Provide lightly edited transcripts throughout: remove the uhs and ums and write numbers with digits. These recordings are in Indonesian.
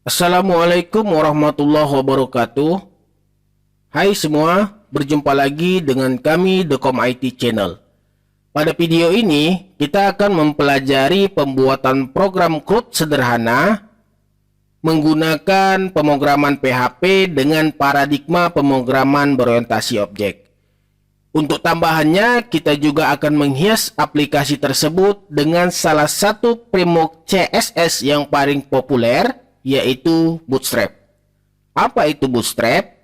Assalamualaikum warahmatullahi wabarakatuh. Hai semua, berjumpa lagi dengan kami Dekom IT Channel. Pada video ini, kita akan mempelajari pembuatan program CRUD sederhana menggunakan pemrograman PHP dengan paradigma pemrograman berorientasi objek. Untuk tambahannya, kita juga akan menghias aplikasi tersebut dengan salah satu framework CSS yang paling populer, yaitu Bootstrap. Apa itu Bootstrap?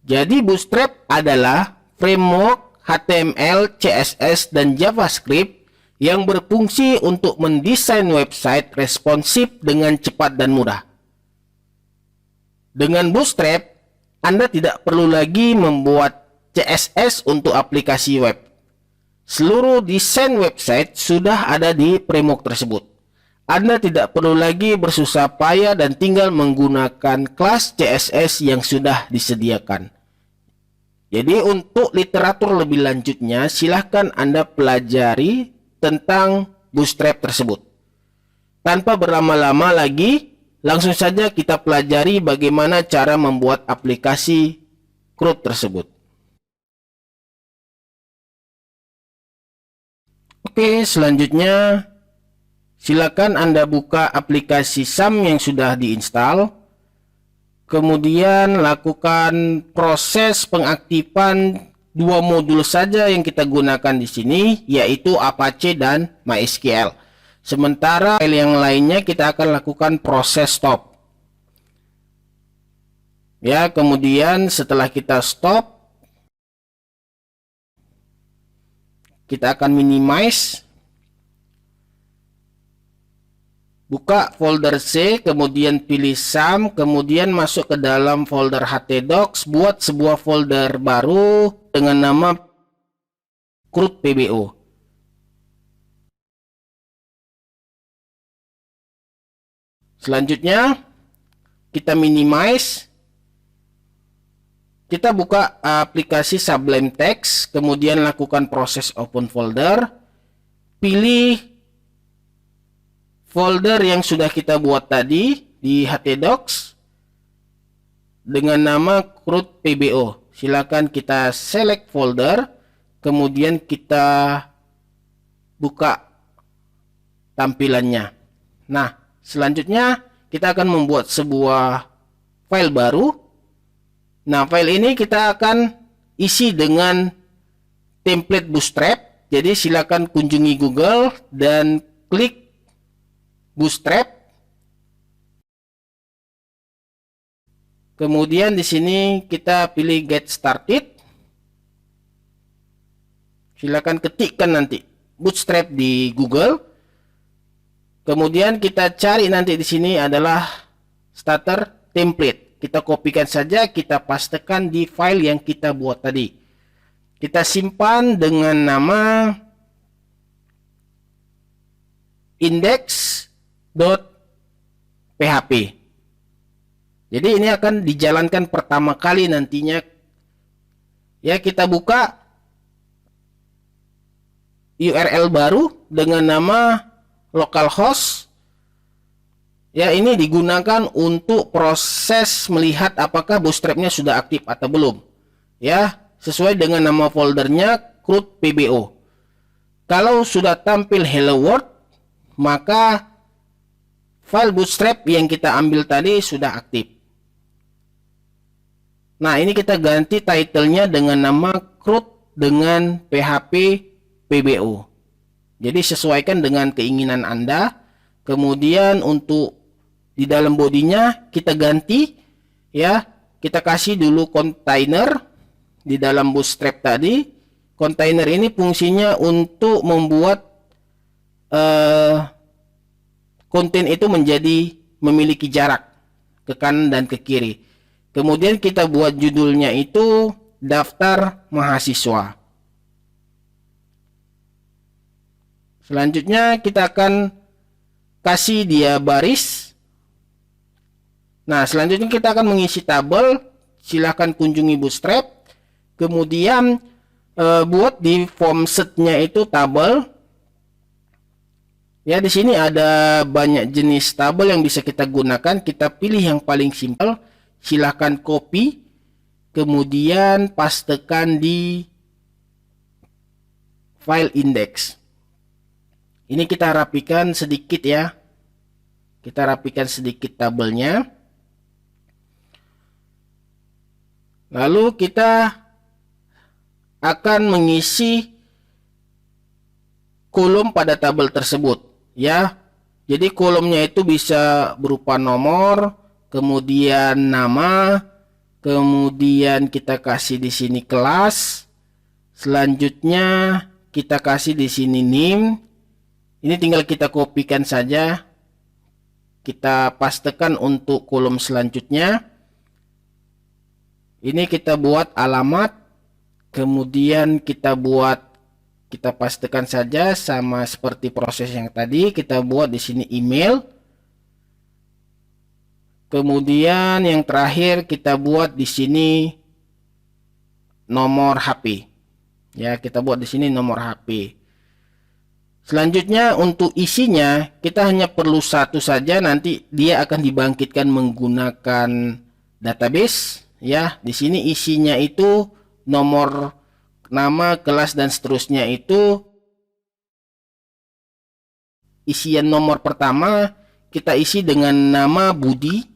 Jadi Bootstrap adalah framework HTML, CSS, dan JavaScript yang berfungsi untuk mendesain website responsif dengan cepat dan mudah. Dengan Bootstrap, Anda tidak perlu lagi membuat CSS untuk aplikasi web. Seluruh desain website sudah ada di framework tersebut. Anda tidak perlu lagi bersusah payah dan tinggal menggunakan kelas CSS yang sudah disediakan. Jadi untuk literatur lebih lanjutnya, silahkan Anda pelajari tentang Bootstrap tersebut. Tanpa berlama-lama lagi, langsung saja kita pelajari bagaimana cara membuat aplikasi CRUD tersebut. Oke, selanjutnya silakan Anda buka aplikasi SAM yang sudah diinstal. Kemudian lakukan proses pengaktifan dua modul saja yang kita gunakan di sini, yaitu Apache dan MySQL. Sementara file yang lainnya kita akan lakukan proses stop. Ya, kemudian setelah kita stop, kita akan minimize. Buka folder C, kemudian pilih SAM, kemudian masuk ke dalam folder htdocs, buat sebuah folder baru dengan nama CRUD PBO. Selanjutnya, kita minimize. Kita buka aplikasi Sublime Text, kemudian lakukan proses open folder. Pilih folder yang sudah kita buat tadi di htdocs dengan nama CRUD PBO. Silakan kita select folder, kemudian kita buka tampilannya. Nah, selanjutnya kita akan membuat sebuah file baru. Nah, file ini kita akan isi dengan template Bootstrap. Jadi silakan kunjungi Google dan klik Bootstrap. Kemudian di sini kita pilih Get Started. Silakan ketikkan nanti Bootstrap di Google. Kemudian kita cari nanti di sini adalah starter template. Kita kopikan saja, kita pastekan di file yang kita buat tadi. Kita simpan dengan nama index.php. Jadi ini akan dijalankan pertama kali nantinya. Ya, kita buka URL baru dengan nama localhost. Ya, ini digunakan untuk proses melihat apakah Bootstrapnya sudah aktif atau belum. Ya, sesuai dengan nama foldernya CRUD PBO. Kalau sudah tampil Hello World, maka file Bootstrap yang kita ambil tadi sudah aktif. Nah, ini kita ganti titlenya dengan nama CRUD dengan PHP PBO. Jadi sesuaikan dengan keinginan Anda. Kemudian untuk di dalam bodinya kita ganti, ya, kita kasih dulu kontainer di dalam Bootstrap tadi. Kontainer ini fungsinya untuk membuat konten itu menjadi memiliki jarak ke kanan dan ke kiri. Kemudian kita buat judulnya itu daftar mahasiswa. Selanjutnya kita akan kasih dia baris. Nah, selanjutnya kita akan mengisi tabel. Silahkan kunjungi Bootstrap. Kemudian buat di form setnya itu tabel. Ya, di sini ada banyak jenis tabel yang bisa kita gunakan. Kita pilih yang paling simpel. Silahkan copy, kemudian pastekan di file index. Ini kita rapikan sedikit ya. Kita rapikan sedikit tabelnya. Lalu kita akan mengisi kolom pada tabel tersebut ya. Jadi kolomnya itu bisa berupa nomor, kemudian nama, kemudian kita kasih di sini kelas, selanjutnya kita kasih di sini name. Ini tinggal kita kopikan saja, kita pastekan untuk kolom selanjutnya. Ini kita buat alamat, kemudian kita pastekan saja sama seperti proses yang tadi. Kita buat di sini email. Kemudian yang terakhir kita buat di sini nomor HP. Ya, kita buat di sini nomor HP. Selanjutnya untuk isinya kita hanya perlu satu saja, nanti dia akan dibangkitkan menggunakan database ya. Di sini isinya itu nomor, nama, kelas dan seterusnya. Itu isian nomor pertama kita isi dengan nama Budi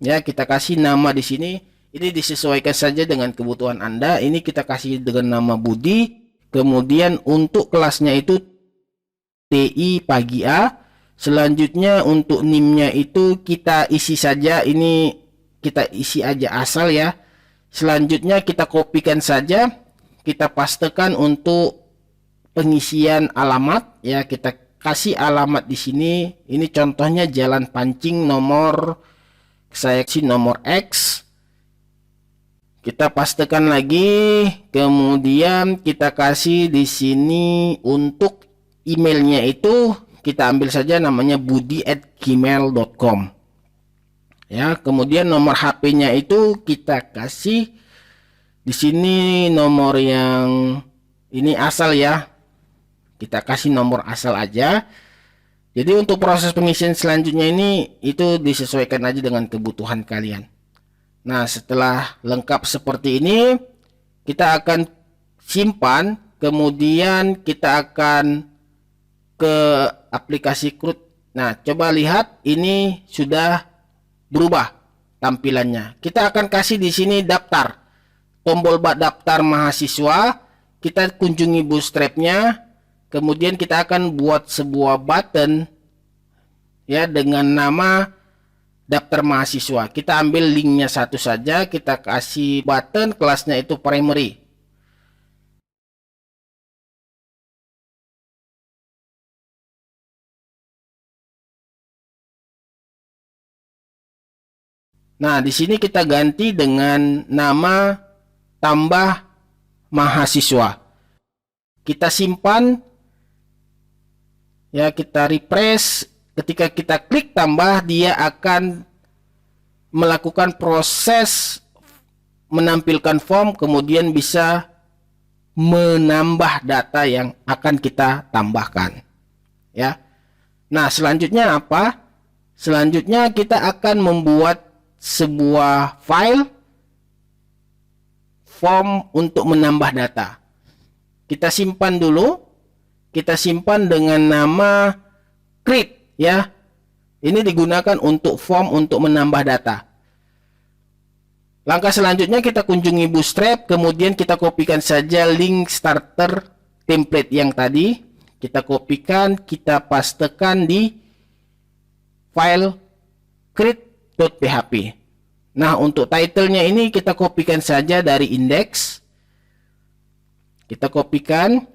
ya, kita kasih nama di sini. Ini disesuaikan saja dengan kebutuhan Anda. Ini kita kasih dengan nama Budi. Kemudian untuk kelasnya itu TI pagi A. Selanjutnya untuk NIM-nya itu kita isi saja, ini kita isi aja asal ya. Selanjutnya kita kopikan saja, kita pastekan untuk pengisian alamat ya. Kita kasih alamat di sini. Ini contohnya Jalan Pancing nomor, saya kasih nomor X. Kita pastekan lagi, kemudian kita kasih di sini untuk emailnya itu kita ambil saja namanya budi@gmail.com ya. Kemudian nomor HP-nya itu kita kasih di sini nomor yang ini asal ya, kita kasih nomor asal aja. Jadi untuk proses pengisian selanjutnya ini itu disesuaikan aja dengan kebutuhan kalian. Nah, setelah lengkap seperti ini kita akan simpan, kemudian kita akan ke aplikasi CRUD. Nah, coba lihat ini sudah berubah tampilannya. Kita akan kasih di sini daftar, tombol daftar mahasiswa. Kita kunjungi Bootstrap-nya, kemudian kita akan buat sebuah button ya dengan nama daftar mahasiswa. Kita ambil linknya satu saja, kita kasih button, kelasnya itu primary. Nah, di sini kita ganti dengan nama tambah mahasiswa. Kita simpan ya, kita refresh. Ketika kita klik tambah, dia akan melakukan proses menampilkan form, kemudian bisa menambah data yang akan kita tambahkan ya. Nah, selanjutnya apa? Selanjutnya kita akan membuat sebuah file form untuk menambah data. Kita simpan dulu. Kita simpan dengan nama create ya. Ini digunakan untuk form untuk menambah data. Langkah selanjutnya kita kunjungi Bootstrap, kemudian kita kopikan saja link starter template yang tadi. Kita kopikan, kita pastekan di file create.php. Nah, untuk title-nya ini kita kopikan saja dari index. Kita kopikan.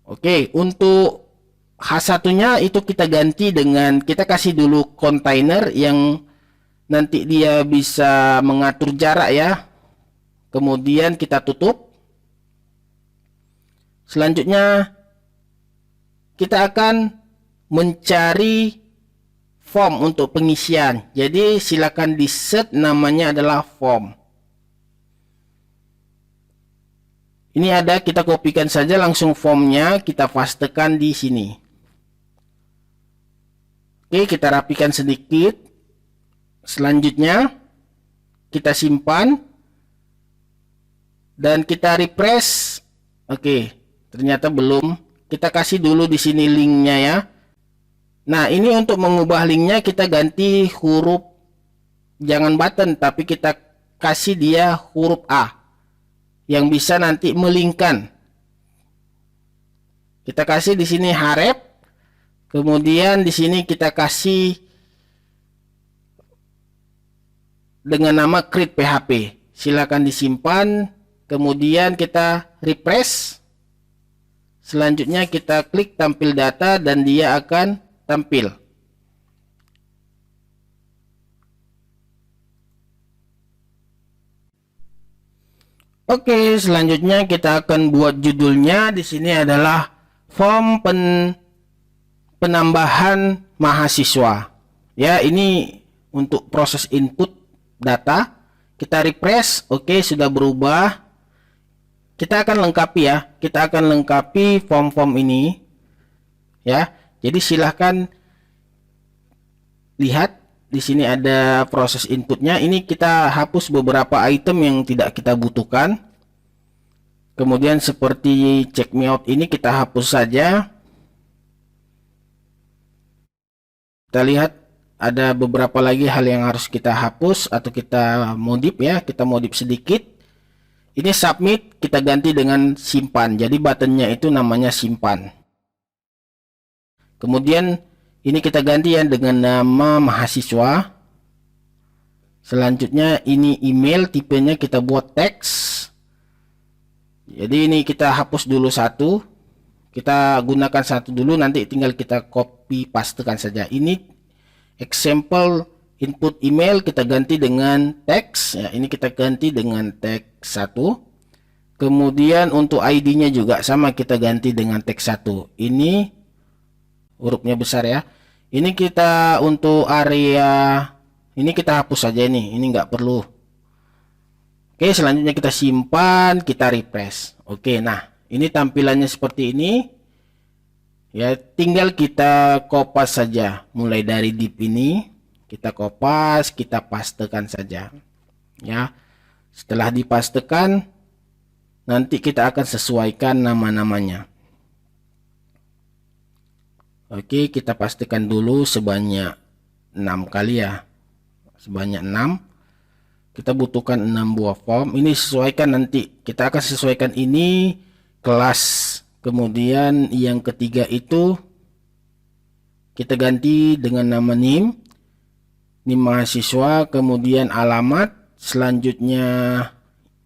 Oke, untuk H1-nya itu kita ganti dengan, kita kasih dulu container yang nanti dia bisa mengatur jarak ya. Kemudian kita tutup. Selanjutnya kita akan mencari form untuk pengisian. Jadi silakan di set namanya adalah form. Ini ada, kita kopikan saja langsung formnya, kita pastekan di sini. Oke, kita rapikan sedikit. Selanjutnya kita simpan dan kita refresh. Oke, ternyata belum. Kita kasih dulu di sini linknya ya. Nah, ini untuk mengubah linknya kita ganti huruf, jangan button, tapi kita kasih dia huruf A yang bisa nanti melingkan. Kita kasih di sini href, kemudian di sini kita kasih dengan nama create PHP. Silakan disimpan, kemudian kita refresh. Selanjutnya kita klik tampil data dan dia akan tampil. Oke, selanjutnya kita akan buat judulnya. Di sini adalah form penambahan mahasiswa. Ya, ini untuk proses input data. Kita refresh, oke, sudah berubah. Kita akan lengkapi ya. Kita akan lengkapi form-form ini. Ya, jadi silahkan lihat. Di sini ada proses inputnya. Ini kita hapus beberapa item yang tidak kita butuhkan. Kemudian seperti check me out ini kita hapus saja. Kita lihat ada beberapa lagi hal yang harus kita hapus atau kita modif ya. Kita modif sedikit. Ini submit kita ganti dengan simpan. Jadi buttonnya itu namanya simpan. Kemudian ini kita ganti ya dengan nama mahasiswa. Selanjutnya ini email, tipenya kita buat teks. Jadi ini kita hapus dulu satu. Kita gunakan satu dulu, nanti tinggal kita copy pastekan saja. Ini example input email kita ganti dengan teks. Ya, ini kita ganti dengan teks 1. Kemudian untuk ID-nya juga sama, kita ganti dengan teks 1. Ini hurufnya besar ya. Ini kita untuk area ini kita hapus saja ini nggak perlu. Oke, selanjutnya kita simpan, kita refresh. Oke, nah ini tampilannya seperti ini ya. Tinggal kita kopas saja, mulai dari div ini kita kopas, kita pastekan saja ya. Setelah dipastekan, nanti kita akan sesuaikan nama-namanya. Oke, kita pastikan dulu sebanyak 6 kali ya. Sebanyak 6. Kita butuhkan 6 buah form. Ini sesuaikan nanti. Kita akan sesuaikan ini kelas. Kemudian yang ketiga itu kita ganti dengan nama NIM. NIM mahasiswa, kemudian alamat, selanjutnya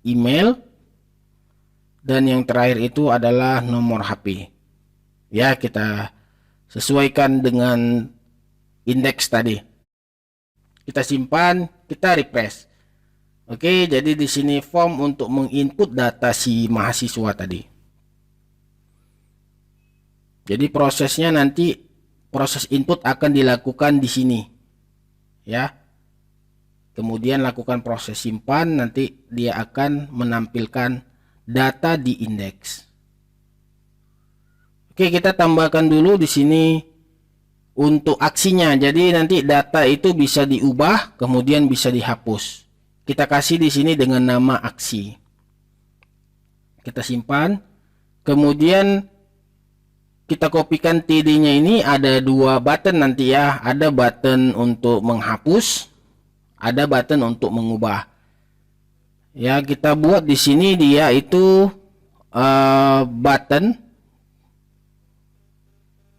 email. Dan yang terakhir itu adalah nomor HP. Ya, kita sesuaikan dengan indeks tadi. Kita simpan, kita refresh. Oke, jadi di sini form untuk menginput data si mahasiswa tadi. Jadi prosesnya nanti proses input akan dilakukan di sini. Ya. Kemudian lakukan proses simpan, nanti dia akan menampilkan data di indeks. Oke, kita tambahkan dulu di sini untuk aksinya. Jadi nanti data itu bisa diubah, kemudian bisa dihapus. Kita kasih di sini dengan nama aksi. Kita simpan. Kemudian kita kopikan TD-nya ini, ada 2 button nanti ya. Ada button untuk menghapus, ada button untuk mengubah. Ya, kita buat di sini dia itu button.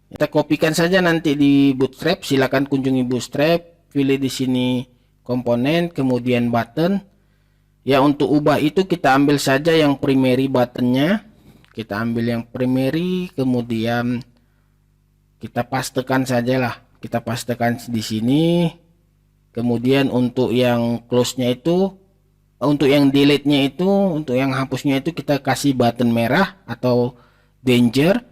Kita kopikan saja nanti di Bootstrap. Silakan kunjungi Bootstrap, pilih di sini komponen, kemudian button. Ya, untuk ubah itu kita ambil saja yang primary buttonnya. Kita ambil yang primary, kemudian kita pastekan sajalah. Kita pastekan di sini. Kemudian untuk yang close-nya itu, untuk yang delete-nya itu, untuk yang hapusnya itu kita kasih button merah atau danger.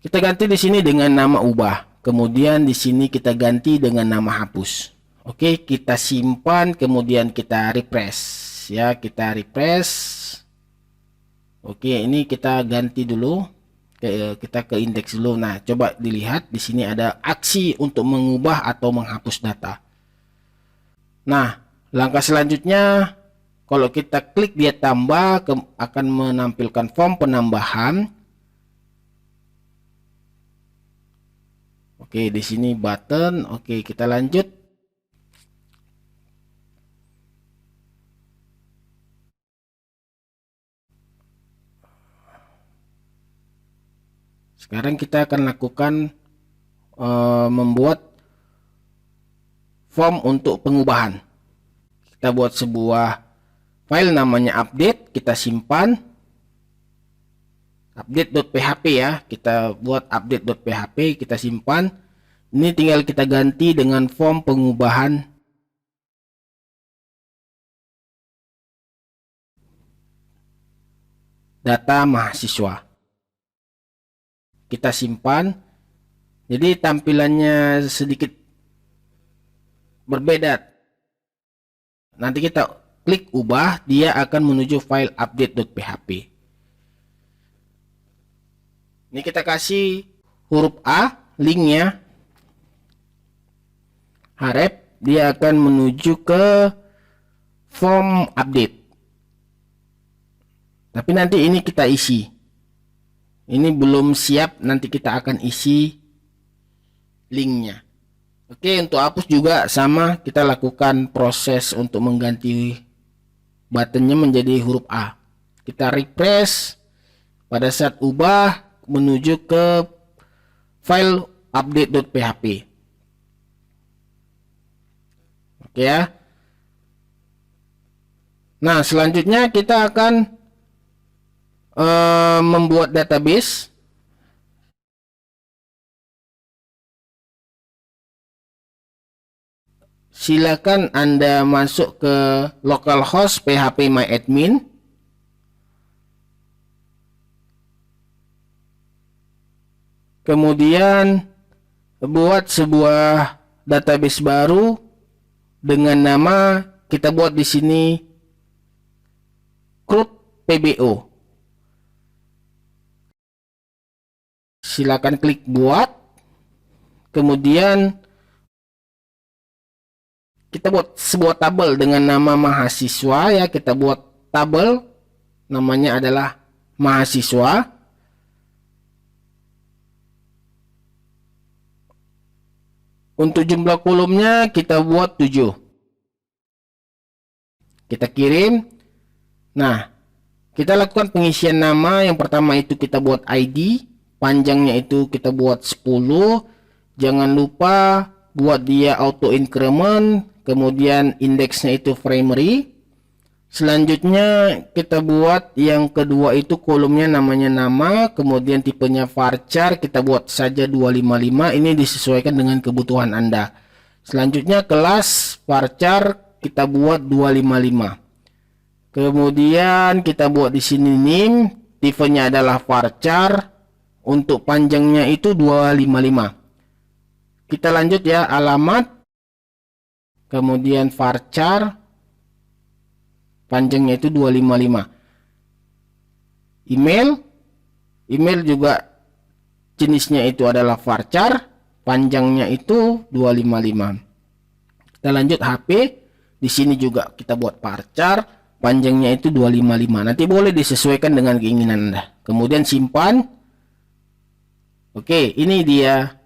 Kita ganti di sini dengan nama ubah. Kemudian di sini kita ganti dengan nama hapus. Oke, kita simpan, kemudian kita refresh. Ya, kita refresh. Oke, ini kita ganti dulu. Kita ke indeks dulu. Nah, coba dilihat di sini ada aksi untuk mengubah atau menghapus data. Nah, langkah selanjutnya kalau kita klik dia tambah akan menampilkan form penambahan. Oke, di sini button. Oke, kita lanjut. Sekarang kita akan lakukan membuat form untuk pengubahan. Kita buat sebuah file namanya update, kita simpan. Update.php ya, kita buat update.php, kita simpan. Ini tinggal kita ganti dengan form pengubahan data mahasiswa. Kita simpan. Jadi tampilannya sedikit berbeda. Nanti kita klik ubah, dia akan menuju file update.php. Ini kita kasih huruf A, linknya. Harap dia akan menuju ke form update. Tapi nanti ini kita isi. Ini belum siap, nanti kita akan isi linknya. Oke, untuk hapus juga sama, kita lakukan proses untuk mengganti buttonnya menjadi huruf A. Kita refresh, pada saat ubah menuju ke file update.php. Oke ya. Nah, selanjutnya kita akan membuat database. Silakan Anda masuk ke localhost phpMyAdmin. Kemudian buat sebuah database baru dengan nama, kita buat di sini CRUD-PBO. Silakan klik buat. Kemudian kita buat sebuah tabel dengan nama mahasiswa ya, kita buat tabel namanya adalah mahasiswa. Untuk jumlah kolomnya kita buat 7. Kita kirim. Nah, kita lakukan pengisian nama. Yang pertama itu kita buat ID, panjangnya itu kita buat 10. Jangan lupa buat dia auto increment, kemudian indeksnya itu primary. Selanjutnya kita buat yang kedua itu kolomnya namanya nama, kemudian tipenya varchar, kita buat saja 255. Ini disesuaikan dengan kebutuhan Anda. Selanjutnya kelas varchar kita buat 255. Kemudian kita buat di sini name, tipenya adalah varchar, untuk panjangnya itu 255. Kita lanjut ya, alamat, kemudian varchar, panjangnya itu 255. Email juga jenisnya itu adalah varchar, panjangnya itu 255. Kita lanjut HP, di sini juga kita buat varchar, panjangnya itu 255. Nanti boleh disesuaikan dengan keinginan Anda. Kemudian simpan. Oke, ini dia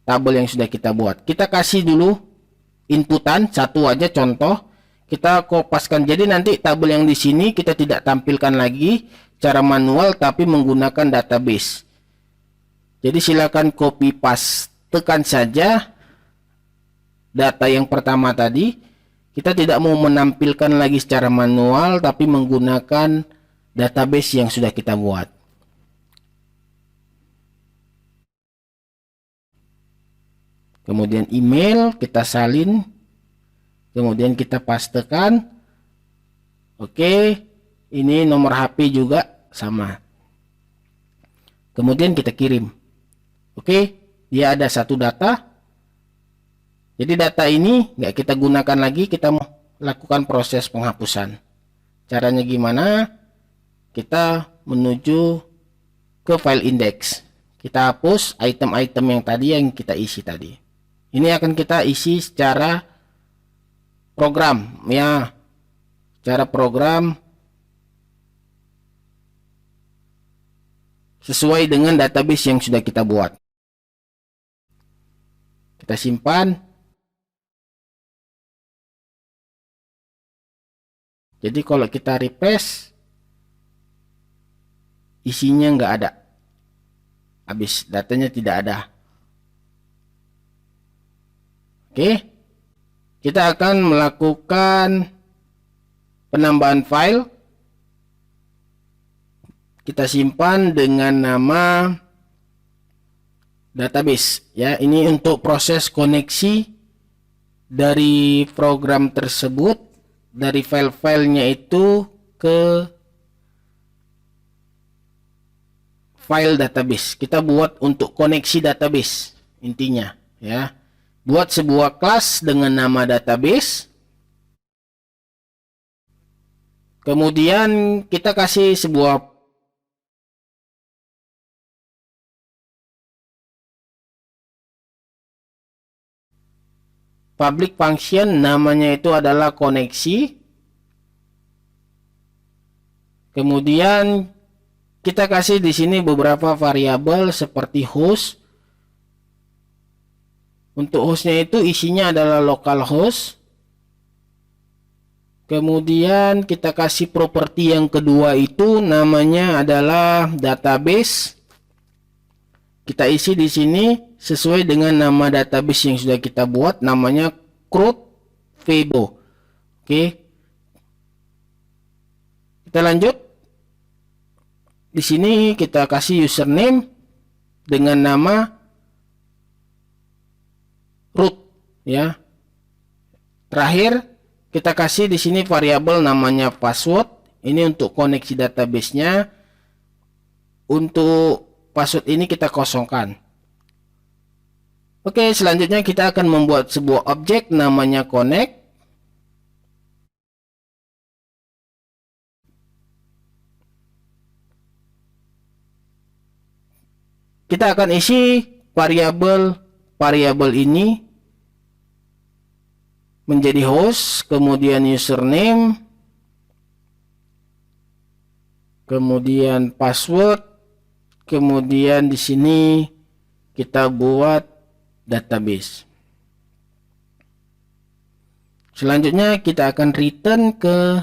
tabel yang sudah kita buat. Kita kasih dulu inputan satu aja contoh. Kita kopaskan, jadi nanti tabel yang di sini kita tidak tampilkan lagi cara manual tapi menggunakan database. Jadi silakan copy paste, tekan saja data yang pertama tadi. Kita tidak mau menampilkan lagi secara manual tapi menggunakan database yang sudah kita buat. Kemudian email kita salin. Kemudian kita pastekan. Oke, ini nomor HP juga sama. Kemudian kita kirim. Oke, dia ada satu data. Jadi data ini nggak kita gunakan lagi, kita mau lakukan proses penghapusan. Caranya gimana? kita menuju ke file index. Kita hapus item-item yang tadi yang kita isi tadi. Ini akan kita isi secara program ya. Secara program sesuai dengan database yang sudah kita buat. Kita simpan. Jadi kalau kita refresh, isinya nggak ada. Habis, datanya tidak ada. Oke. Kita akan melakukan penambahan file. Kita simpan dengan nama database ya. Ini untuk proses koneksi dari program tersebut, dari file-filenya itu ke file database. Kita buat untuk koneksi database intinya ya. Buat sebuah kelas dengan nama database. Kemudian kita kasih sebuah public function, namanya itu adalah koneksi. Kemudian kita kasih di sini beberapa variabel seperti host. Untuk hostnya itu isinya adalah localhost. Kemudian kita kasih properti yang kedua itu namanya adalah database. Kita isi di sini sesuai dengan nama database yang sudah kita buat, namanya CRUD-VEBO. Oke. Kita lanjut. Di sini kita kasih username dengan nama root ya. Terakhir kita kasih di sini variabel namanya password. Ini untuk koneksi database-nya. Untuk password ini kita kosongkan. Oke, selanjutnya kita akan membuat sebuah objek namanya connect. Kita akan isi variabel ini menjadi host, kemudian username, kemudian password, kemudian di sini kita buat database. Selanjutnya kita akan return ke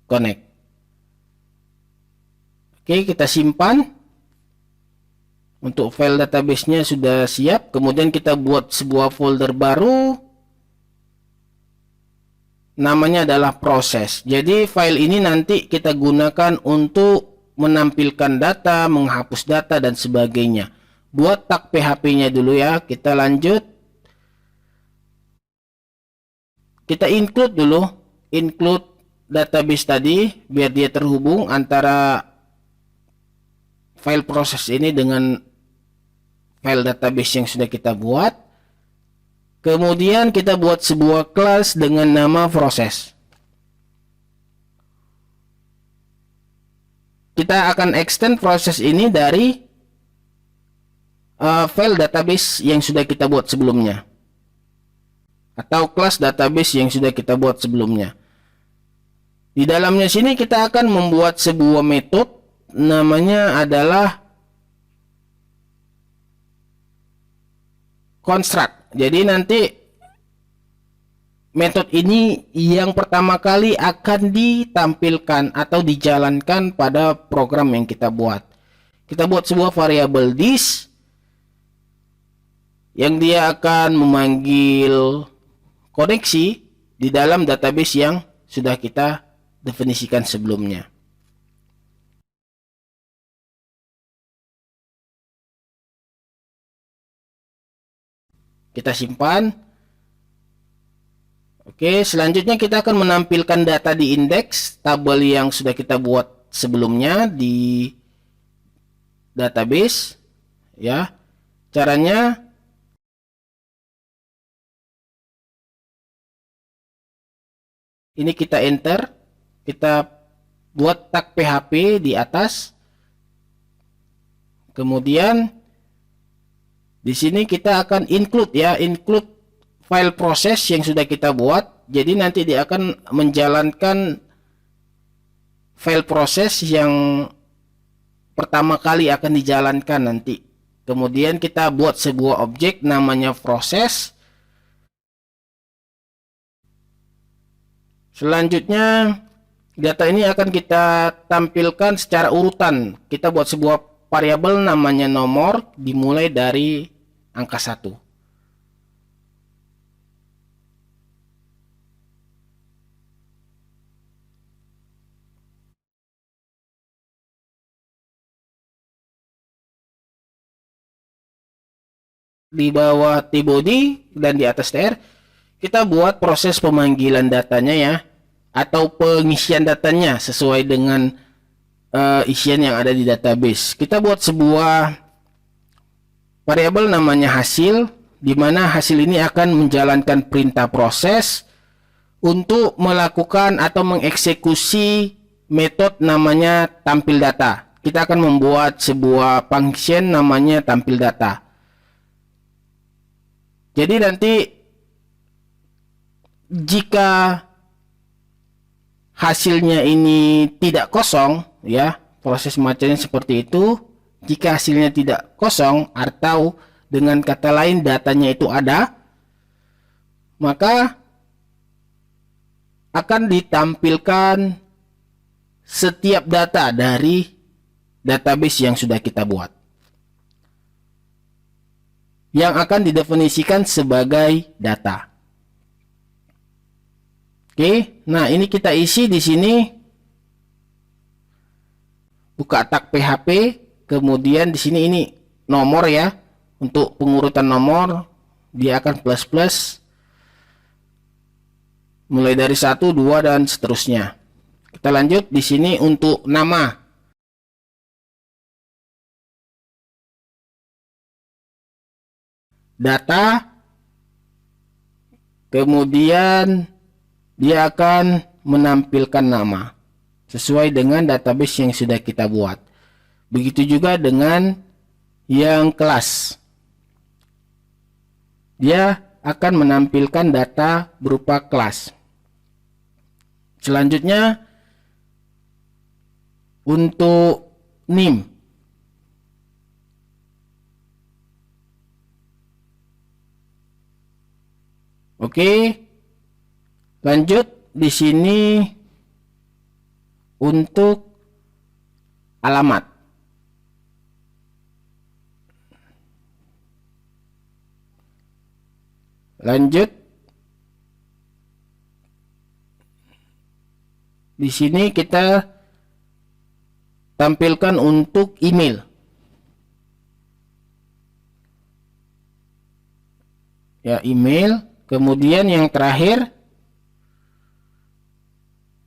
connect. Oke, kita simpan. Untuk file database-nya sudah siap. Kemudian kita buat sebuah folder baru. Namanya adalah proses. Jadi file ini nanti kita gunakan untuk menampilkan data, menghapus data dan sebagainya. Buat tag PHP-nya dulu ya. Kita lanjut. Kita include dulu. Include database tadi biar dia terhubung antara file proses ini dengan file database yang sudah kita buat. Kemudian kita buat sebuah kelas dengan nama proses. Kita akan extend proses ini dari file database yang sudah kita buat sebelumnya, atau kelas database yang sudah kita buat sebelumnya. Di dalamnya sini kita akan membuat sebuah metode namanya adalah construct. Jadi nanti metode ini yang pertama kali akan ditampilkan atau dijalankan pada program yang kita buat. Kita buat sebuah variabel this yang dia akan memanggil koneksi di dalam database yang sudah kita definisikan sebelumnya. Kita simpan. Oke, selanjutnya kita akan menampilkan data di indeks tabel yang sudah kita buat sebelumnya di database ya. Caranya ini kita enter, kita buat tag PHP di atas. Kemudian di sini kita akan include ya, include file proses yang sudah kita buat. Jadi nanti dia akan menjalankan file proses yang pertama kali akan dijalankan nanti. Kemudian kita buat sebuah objek namanya proses. Selanjutnya data ini akan kita tampilkan secara urutan. Kita buat sebuah variabel namanya nomor dimulai dari angka 1. Di bawah T-body dan di atas TR kita buat proses pemanggilan datanya ya, atau pengisian datanya sesuai dengan isian yang ada di database. Kita buat sebuah variabel namanya hasil, di mana hasil ini akan menjalankan perintah proses untuk melakukan atau mengeksekusi metode namanya tampil data. Kita akan membuat sebuah function namanya tampil data. Jadi nanti jika hasilnya ini tidak kosong ya, proses macamnya seperti itu. Jika hasilnya tidak kosong atau dengan kata lain datanya itu ada, maka akan ditampilkan setiap data dari database yang sudah kita buat, yang akan didefinisikan sebagai data. Oke, nah ini kita isi di sini. Buka tag PHP, kemudian di sini ini nomor ya. Untuk pengurutan nomor dia akan plus mulai dari 1, 2 dan seterusnya. Kita lanjut di sini untuk nama. Data, kemudian dia akan menampilkan nama sesuai dengan database yang sudah kita buat. Begitu juga dengan yang kelas, dia akan menampilkan data berupa kelas. Selanjutnya untuk NIM, oke. Lanjut di sini untuk alamat. Lanjut di sini kita tampilkan untuk email. Ya, email. Kemudian yang terakhir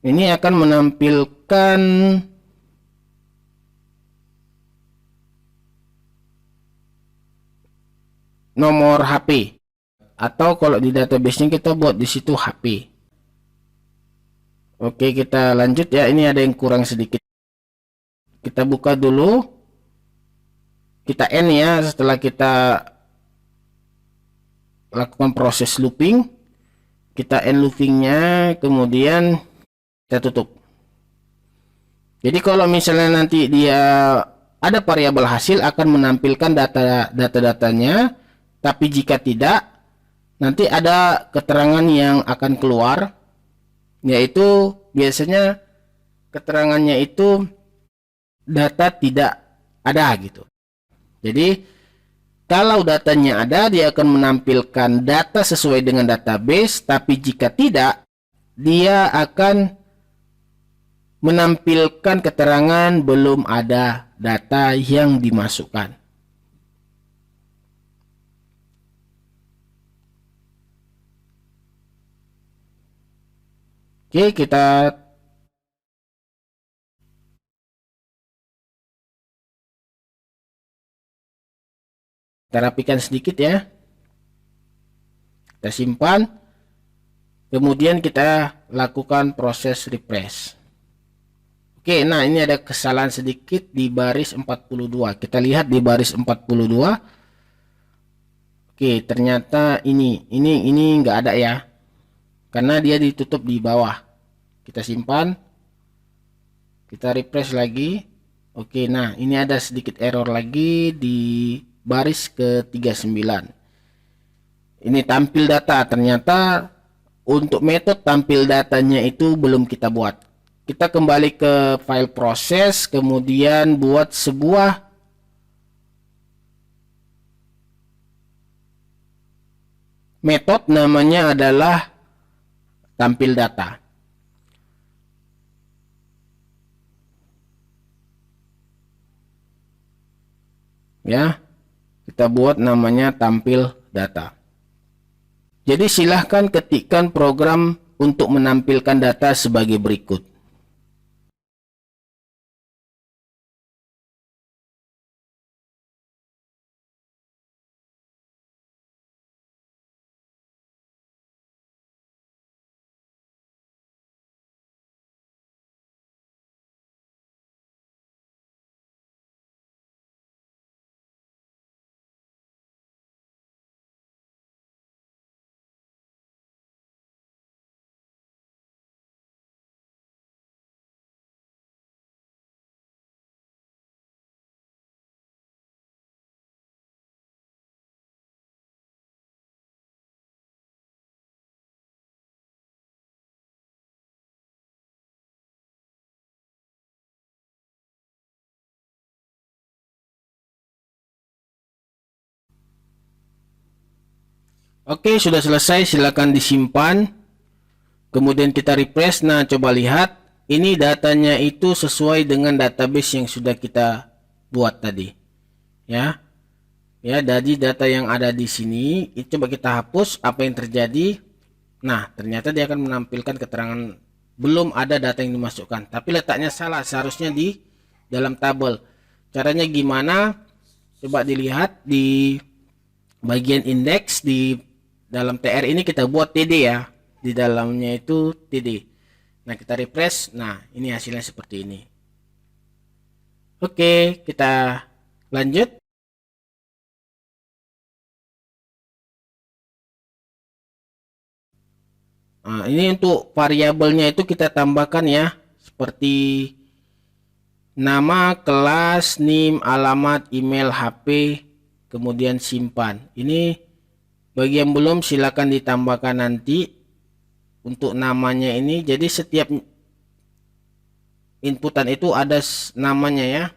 ini akan menampilkan nomor HP, atau kalau di database-nya kita buat di situ HP. Oke, kita lanjut ya. Ini ada yang kurang sedikit. Kita buka dulu. Kita end ya setelah kita lakukan proses looping. Kita end loopingnya, kemudian kita tutup. Jadi kalau misalnya nanti dia ada variabel hasil akan menampilkan data-datanya, tapi jika tidak, nanti ada keterangan yang akan keluar, yaitu biasanya keterangannya itu data tidak ada gitu. Jadi kalau datanya ada, dia akan menampilkan data sesuai dengan database, tapi jika tidak, dia akan menampilkan keterangan belum ada data yang dimasukkan. Oke, kita rapikan sedikit ya. Kita simpan. Kemudian kita lakukan proses refresh. Oke, nah ini ada kesalahan sedikit di baris 42. Kita lihat di baris 42. Oke, ternyata ini nggak ada ya. Karena dia ditutup di bawah. Kita simpan. Kita refresh lagi. Oke, nah ini ada sedikit error lagi di baris ke-39. Ini tampil data. Ternyata untuk metode tampil datanya itu belum kita buat. Kita kembali ke file proses, kemudian buat sebuah metode, namanya adalah tampil data. Ya, kita buat namanya tampil data. Jadi silahkan ketikkan program untuk menampilkan data sebagai berikut. Oke, sudah selesai, silakan disimpan. Kemudian kita refresh. Nah, coba lihat, ini datanya itu sesuai dengan database yang sudah kita buat tadi. Ya. Ya, jadi data yang ada di sini, coba kita hapus. Apa yang terjadi? Nah, ternyata dia akan menampilkan keterangan belum ada data yang dimasukkan. Tapi letaknya salah, seharusnya di dalam tabel. Caranya gimana? Coba dilihat di bagian indeks di dalam TR ini kita buat TD ya. Di dalamnya itu TD. Nah, kita refresh. Nah, ini hasilnya seperti ini. Oke, kita lanjut. Nah, ini untuk variabelnya itu kita tambahkan ya, seperti nama, kelas, NIM, alamat, email, HP, kemudian simpan. Ini bagi yang belum silakan ditambahkan nanti untuk namanya ini. Jadi setiap inputan itu ada namanya ya.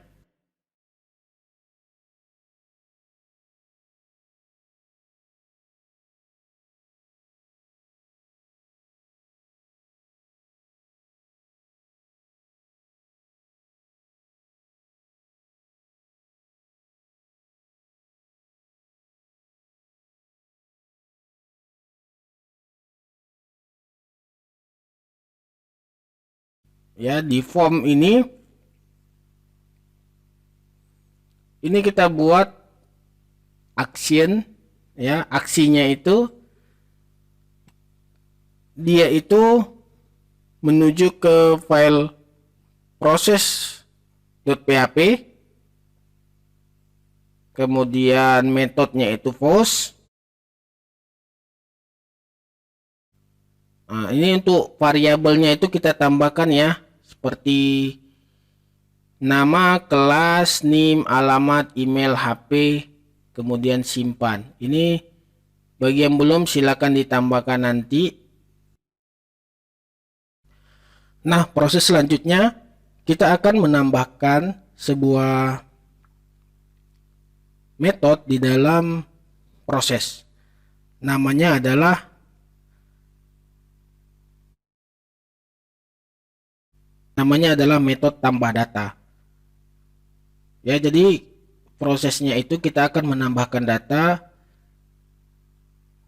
Ya, di form ini kita buat action ya, aksinya itu dia itu menuju ke file proses.php, kemudian metodenya itu post. Nah, ini untuk variabelnya itu kita tambahkan ya, seperti nama, kelas, NIM, alamat, email, HP, kemudian simpan. Ini bagi yang belum silakan ditambahkan nanti. Nah, proses selanjutnya kita akan menambahkan sebuah metode di dalam proses. Namanya adalah metode tambah data. Ya, jadi prosesnya itu kita akan menambahkan data,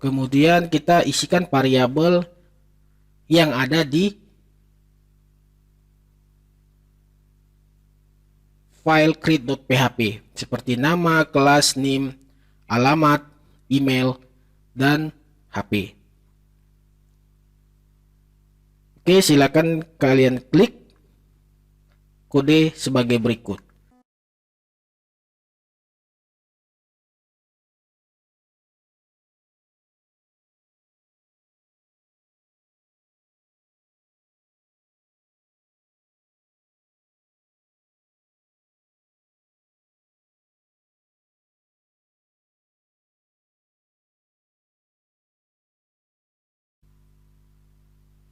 kemudian kita isikan variabel yang ada di file create.php seperti nama, kelas, NIM, alamat, email, dan HP. Oke, silakan kalian klik. kode sebagai berikut.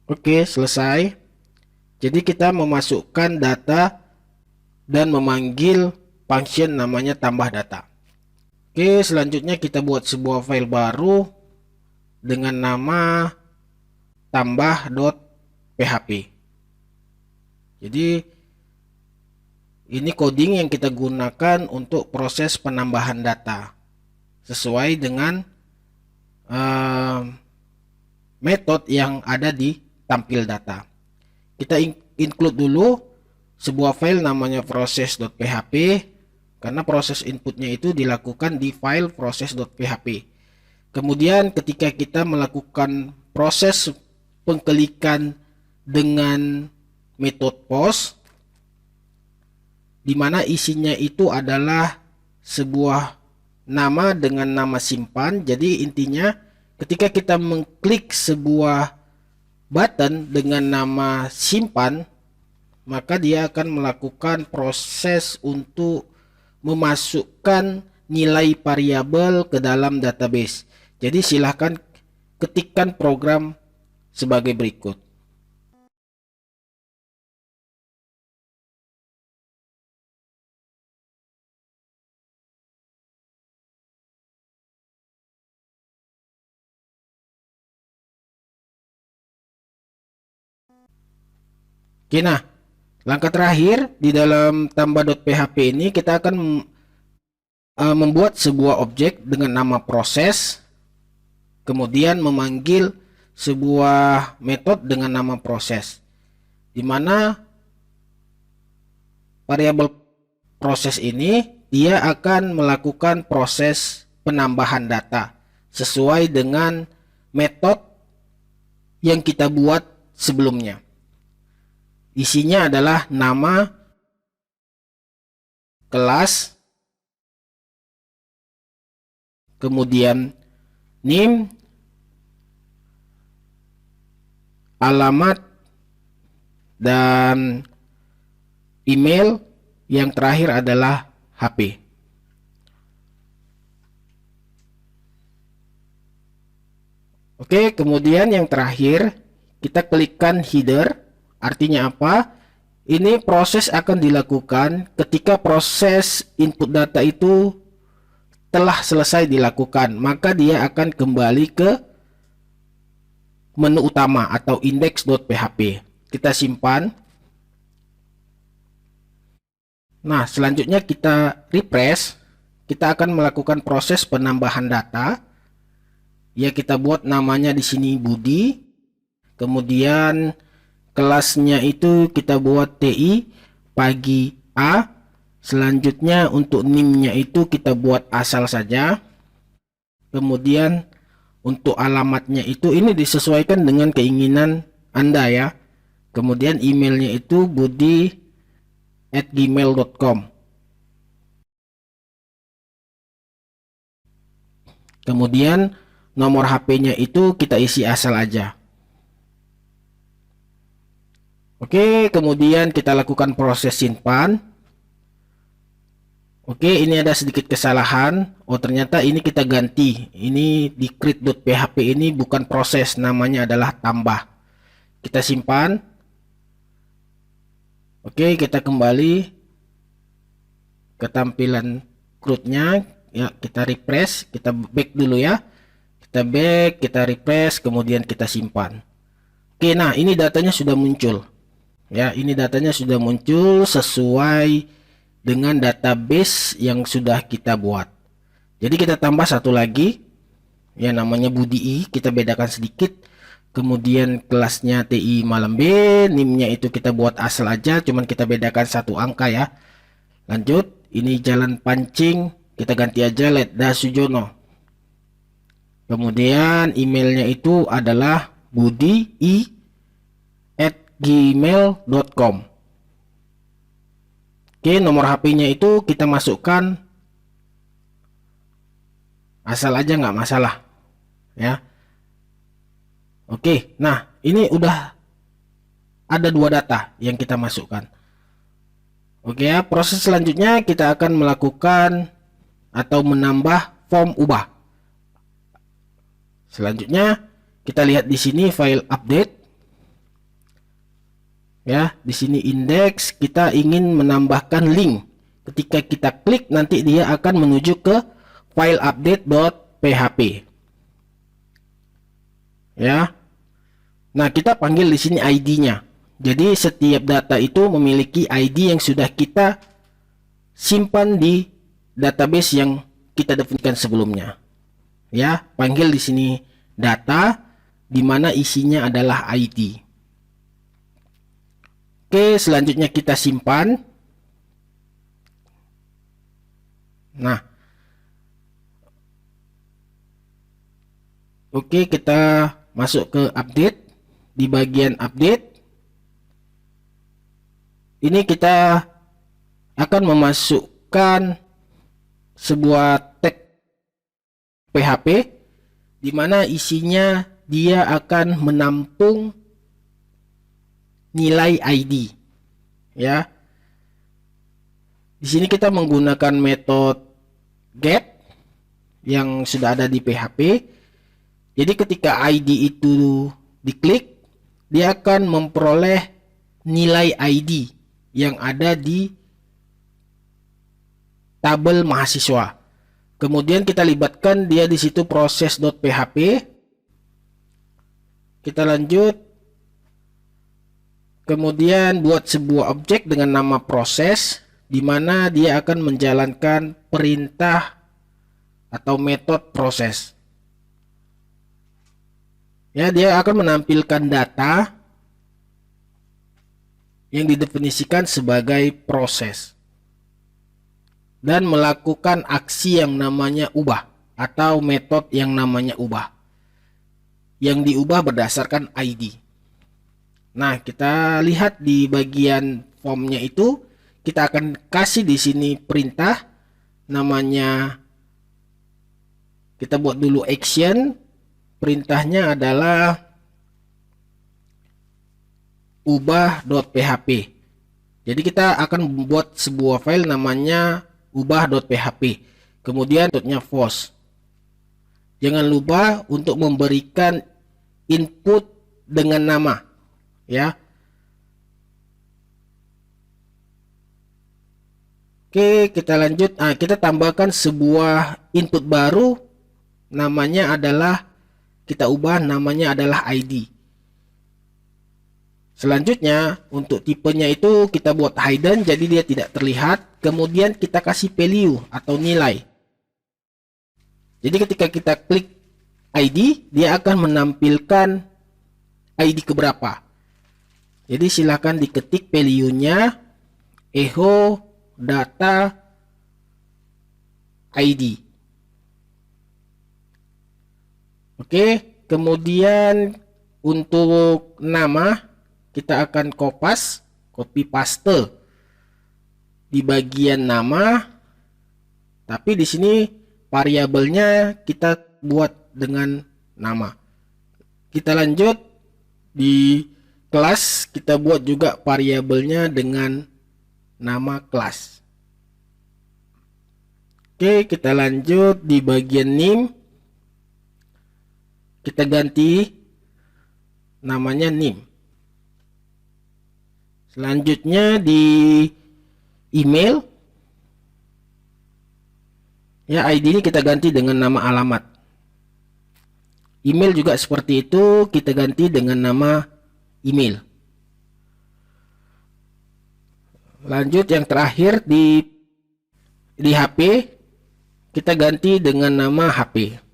Oke, selesai. Jadi kita memasukkan data dan memanggil function namanya tambah data. Oke, selanjutnya kita buat sebuah file baru dengan nama tambah.php. Jadi ini coding yang kita gunakan untuk proses penambahan data sesuai dengan metode yang ada di tampil data. Kita include dulu sebuah file namanya proses.php karena proses inputnya itu dilakukan di file proses.php. Kemudian ketika kita melakukan proses pengklikan dengan metode post, di mana isinya itu adalah sebuah nama dengan nama simpan. Jadi intinya ketika kita mengklik sebuah button dengan nama simpan, maka dia akan melakukan proses untuk memasukkan nilai variabel ke dalam database. Jadi silahkan ketikkan program sebagai berikut. Oke, nah langkah terakhir di dalam tambah.php ini kita akan membuat sebuah objek dengan nama proses, kemudian memanggil sebuah metode dengan nama proses, di mana variabel proses ini dia akan melakukan proses penambahan data sesuai dengan metode yang kita buat sebelumnya. Isinya adalah nama, kelas, kemudian name, alamat, dan email, yang terakhir adalah HP. Oke, kemudian yang terakhir kita klikkan header. Artinya apa? Ini proses akan dilakukan ketika proses input data itu telah selesai dilakukan, maka dia akan kembali ke menu utama atau index.php. Kita simpan. Nah, selanjutnya kita refresh. Kita akan melakukan proses penambahan data. Ya, kita buat namanya di sini Budi. Kemudian kelasnya itu kita buat TI pagi A. Selanjutnya untuk NIM-nya itu kita buat asal saja. Kemudian untuk alamatnya itu ini disesuaikan dengan keinginan Anda ya. Kemudian emailnya itu budi@gmail.com. Kemudian nomor HP-nya itu kita isi asal aja. Oke, kemudian kita lakukan proses simpan. Oke, ini ada sedikit kesalahan. Oh, ternyata ini kita ganti. Ini di create.php ini bukan proses, namanya adalah tambah. Kita simpan. Oke, kita kembali ke tampilan CRUD-nya. Ya, kita refresh, kita back dulu ya. Kita back, kita refresh, kemudian kita simpan. Oke, nah ini datanya sudah muncul. Ya, ini datanya sudah muncul sesuai dengan database yang sudah kita buat. Jadi kita tambah satu lagi, ya namanya Budi I, kita bedakan sedikit. Kemudian kelasnya TI malam B, NIM-nya itu kita buat asal aja, cuman kita bedakan satu angka ya. Lanjut, ini Jalan Pancing, kita ganti aja Letda Sujono. Kemudian emailnya itu adalah budi@gmail.com. Oke, nomor HP-nya itu kita masukkan asal aja, nggak masalah ya. Oke, nah ini udah ada 2 data yang kita masukkan. Oke ya, proses selanjutnya kita akan melakukan atau menambah form ubah. Selanjutnya kita lihat di sini file update. Ya, di sini index, kita ingin menambahkan link. Ketika kita klik nanti dia akan menuju ke file update.php. Ya. Nah, kita panggil di sini ID-nya. Jadi setiap data itu memiliki ID yang sudah kita simpan di database yang kita definisikan sebelumnya. Ya, panggil di sini data di mana isinya adalah ID. Oke, selanjutnya kita simpan. Nah, oke, kita masuk ke update. Di bagian update ini kita akan memasukkan sebuah tag PHP di mana isinya dia akan menampung nilai ID ya. Di sini kita menggunakan metode get yang sudah ada di PHP. Jadi ketika ID itu diklik, dia akan memperoleh nilai ID yang ada di tabel mahasiswa. Kemudian kita libatkan dia di situ proses.php. Kita lanjut. Kemudian buat sebuah objek dengan nama proses, di mana dia akan menjalankan perintah atau metode proses. Ya, dia akan menampilkan data yang didefinisikan sebagai proses dan melakukan aksi yang namanya ubah atau metode yang namanya ubah. Yang diubah berdasarkan ID. Nah, kita lihat di bagian formnya itu, kita akan kasih di sini perintah namanya, kita buat dulu action. Perintahnya adalah ubah.php. Jadi kita akan membuat sebuah file namanya ubah.php. Kemudian metodenya false. Jangan lupa untuk memberikan input dengan nama ya. Oke, kita lanjut. Kita tambahkan sebuah input baru, namanya adalah, kita ubah namanya adalah ID. Selanjutnya untuk tipenya itu kita buat hidden, jadi dia tidak terlihat. Kemudian kita kasih value atau nilai. Jadi ketika kita klik ID, dia akan menampilkan ID keberapa. Jadi silakan diketik value-nya echo data ID. Oke, kemudian untuk nama kita akan copy paste di bagian nama, tapi di sini variabelnya kita buat dengan nama. Kita lanjut di kelas, kita buat juga variabelnya dengan nama kelas. Oke, kita lanjut di bagian name. Kita ganti namanya name. Selanjutnya di email, ya ID ini kita ganti dengan nama alamat. Email juga seperti itu, kita ganti dengan nama email. Lanjut yang terakhir di HP, kita ganti dengan nama HP.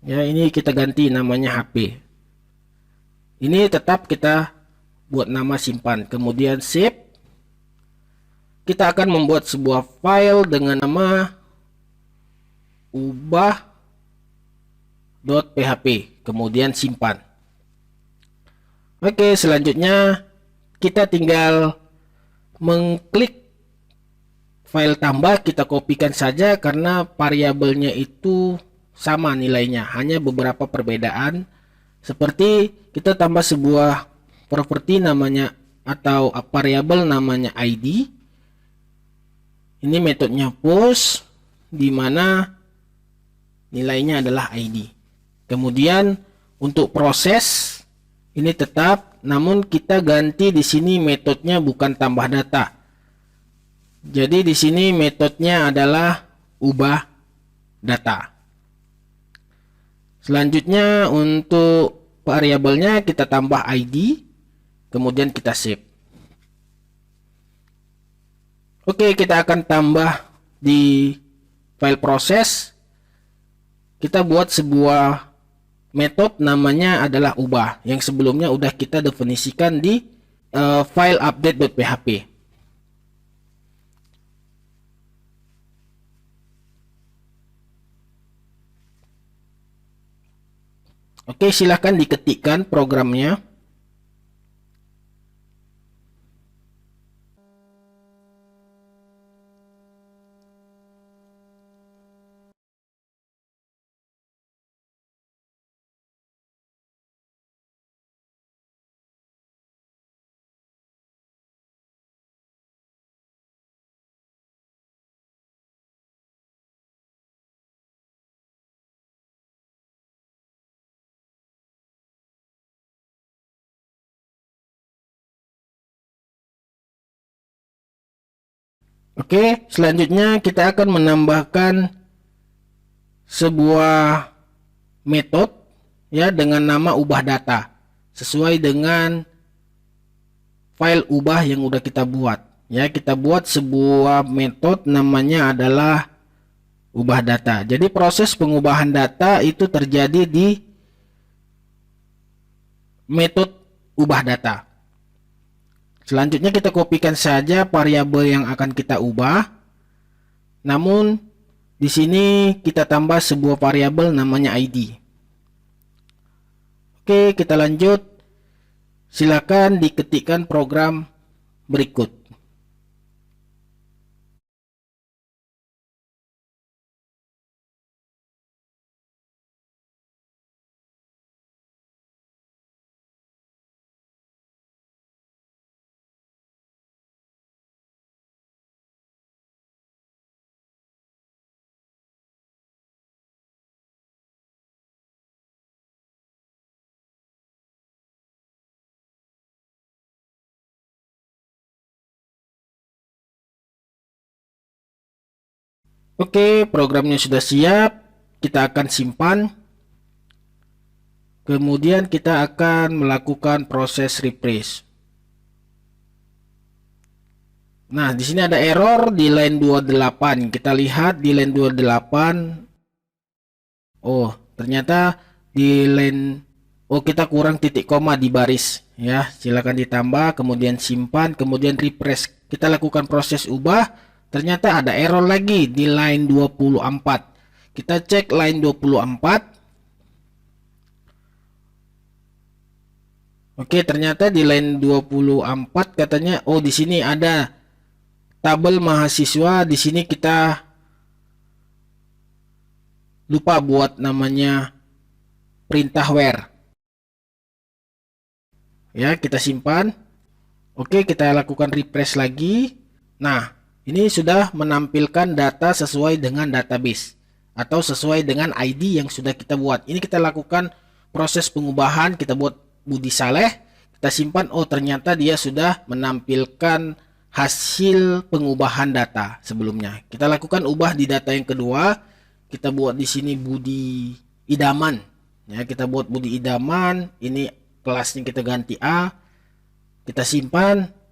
Ya, ini kita ganti namanya HP. Ini tetap kita buat nama simpan, kemudian save. Kita akan membuat sebuah file dengan nama ubah.php, kemudian simpan. Oke, selanjutnya kita tinggal mengklik file tambah, kita kopikan saja karena variabelnya itu sama nilainya, hanya beberapa perbedaan. Seperti kita tambah sebuah properti namanya atau variabel namanya ID. Ini metodenya post, di mana nilainya adalah ID. Kemudian untuk proses ini tetap, namun kita ganti di sini metodenya bukan tambah data. Jadi di sini metodenya adalah ubah data. Selanjutnya untuk variabelnya kita tambah ID, kemudian kita save. Oke, kita akan tambah di file proses. Kita buat sebuah metode namanya adalah ubah, yang sebelumnya udah kita definisikan di file update.php. Oke, silahkan diketikkan programnya. Oke, selanjutnya kita akan menambahkan sebuah metode ya dengan nama ubah data sesuai dengan file ubah yang udah kita buat. Ya, kita buat sebuah metode namanya adalah ubah data. Jadi proses pengubahan data itu terjadi di metode ubah data. Selanjutnya kita kopikan saja variabel yang akan kita ubah. Namun di sini kita tambah sebuah variabel namanya ID. Oke, kita lanjut. Silakan diketikkan program berikut. Oke, programnya sudah siap. Kita akan simpan. Kemudian kita akan melakukan proses refresh. Nah, di sini ada error di line 28. Kita lihat di line 28. Oh, ternyata di line kita kurang titik koma di baris ya. Silakan ditambah, kemudian simpan, kemudian refresh. Kita lakukan proses ubah. Ternyata ada error lagi di line 24. Kita cek line 24. Oke, ternyata di line 24 katanya di sini ada tabel mahasiswa. Di sini kita lupa buat namanya perintah where. Ya, kita simpan. Oke, kita lakukan refresh lagi. Nah, ini sudah menampilkan data sesuai dengan database atau sesuai dengan ID yang sudah kita buat. Ini kita lakukan proses pengubahan, kita buat Budi Saleh, kita simpan. Oh, ternyata dia sudah menampilkan hasil pengubahan data sebelumnya. Kita lakukan ubah di data yang kedua. Kita buat di sini Budi Idaman. Ya, kita buat Budi Idaman. Ini kelasnya kita ganti A. Kita simpan.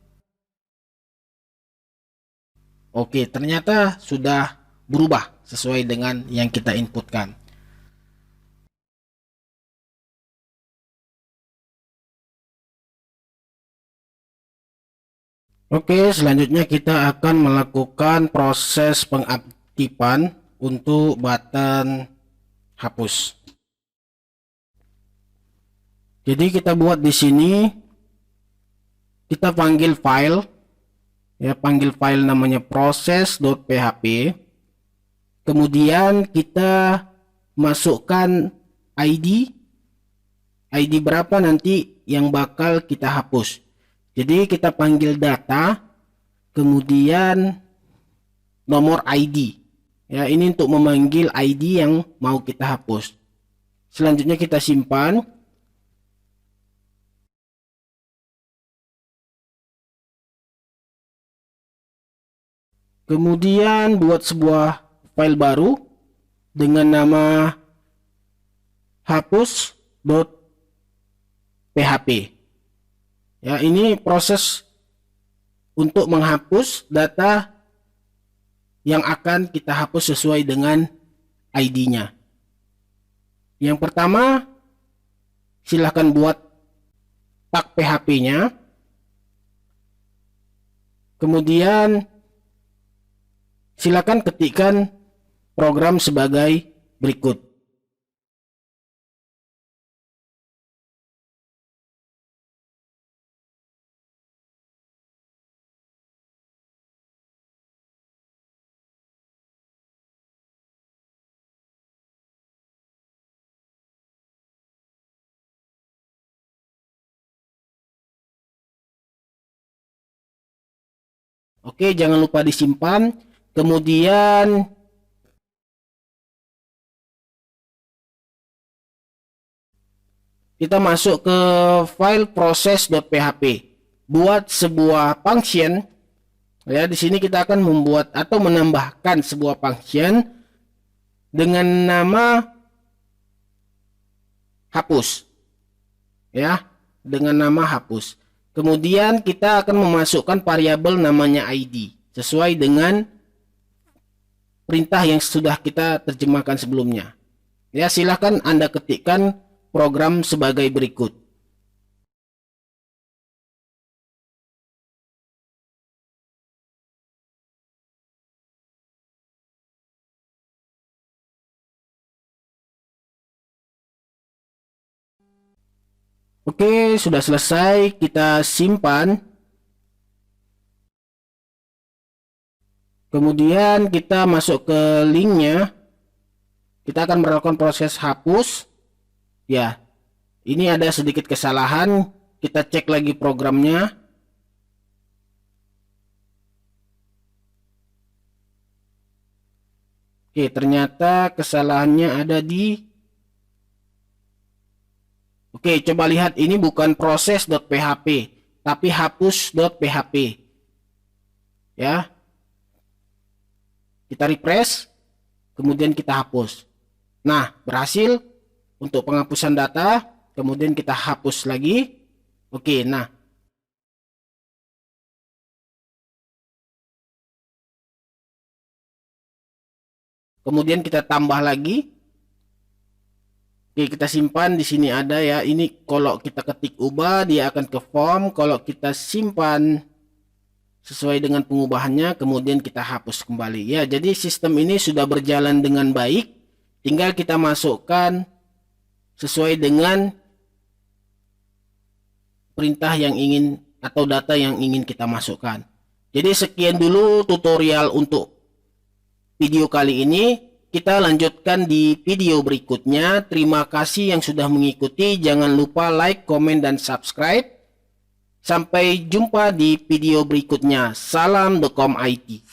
Oke, ternyata sudah berubah sesuai dengan yang kita inputkan. Oke, selanjutnya kita akan melakukan proses pengaktifan untuk button hapus. Jadi kita buat di sini, kita panggil file, Ya, panggil file namanya proses.php. Kemudian kita masukkan ID berapa nanti yang bakal kita hapus. Jadi kita panggil data, kemudian nomor ID. Ya, ini untuk memanggil ID yang mau kita hapus. Selanjutnya kita simpan. Kemudian buat sebuah file baru dengan nama hapus.php. Ya, ini proses untuk menghapus data yang akan kita hapus sesuai dengan ID-nya. Yang pertama, silahkan buat tag PHP-nya. Kemudian silakan ketikkan program sebagai berikut. Oke, jangan lupa disimpan. Kemudian kita masuk ke file proses.php. Buat sebuah function. Ya, di sini kita akan membuat atau menambahkan sebuah function dengan nama hapus. Ya, dengan nama hapus. Kemudian kita akan memasukkan variabel namanya ID sesuai dengan perintah yang sudah kita terjemahkan sebelumnya. Ya, silahkan Anda ketikkan program sebagai berikut. Oke, sudah selesai. Kita simpan. Kemudian kita masuk ke linknya. Kita akan melakukan proses hapus. Ya, ini ada sedikit kesalahan. Kita cek lagi programnya. Oke, ternyata kesalahannya ada di... Oke, coba lihat, ini bukan proses.php, tapi hapus.php. Ya. Kita refresh, kemudian kita hapus. Nah, berhasil untuk penghapusan data, kemudian kita hapus lagi. Oke, nah. Kemudian kita tambah lagi. Oke, kita simpan. Di sini ada ya. Ini kalau kita ketik ubah, dia akan ke form. Kalau kita simpan sesuai dengan pengubahannya, kemudian kita hapus kembali. Ya, jadi sistem ini sudah berjalan dengan baik. Tinggal kita masukkan sesuai dengan perintah yang ingin atau data yang ingin kita masukkan. Jadi sekian dulu tutorial untuk video kali ini. Kita lanjutkan di video berikutnya. Terima kasih yang sudah mengikuti. Jangan lupa like, komen, dan subscribe. Sampai jumpa di video berikutnya. Salam Dokom IT.